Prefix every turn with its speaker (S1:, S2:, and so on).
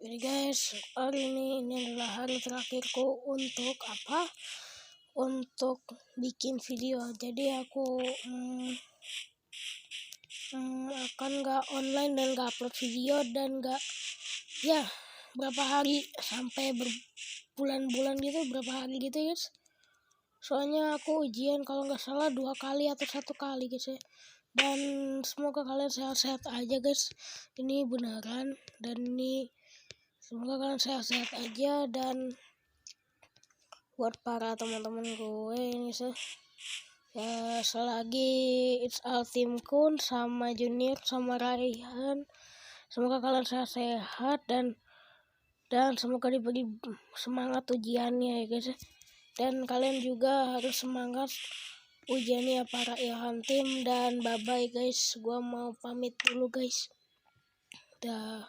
S1: Jadi guys, hari ini adalah hari terakhirku untuk Untuk bikin video. Jadi aku akan nggak online dan nggak upload video dan nggak berapa hari sampai berbulan-bulan gitu, berapa hari gitu guys. Soalnya aku ujian kalau nggak salah 2 kali atau 1 kali guys ya. Dan semoga kalian sehat-sehat aja guys. Ini beneran, dan ini semoga kalian sehat-sehat aja. Dan buat para teman-teman gue ini ya, selagi It's All Team Kun sama Junior sama Raihan, semoga kalian sehat-sehat dan semoga diberi semangat ujiannya ya guys. Dan kalian juga harus semangat ujiannya para Ilham Team. Dan bye bye guys, gua mau pamit dulu guys. Dah.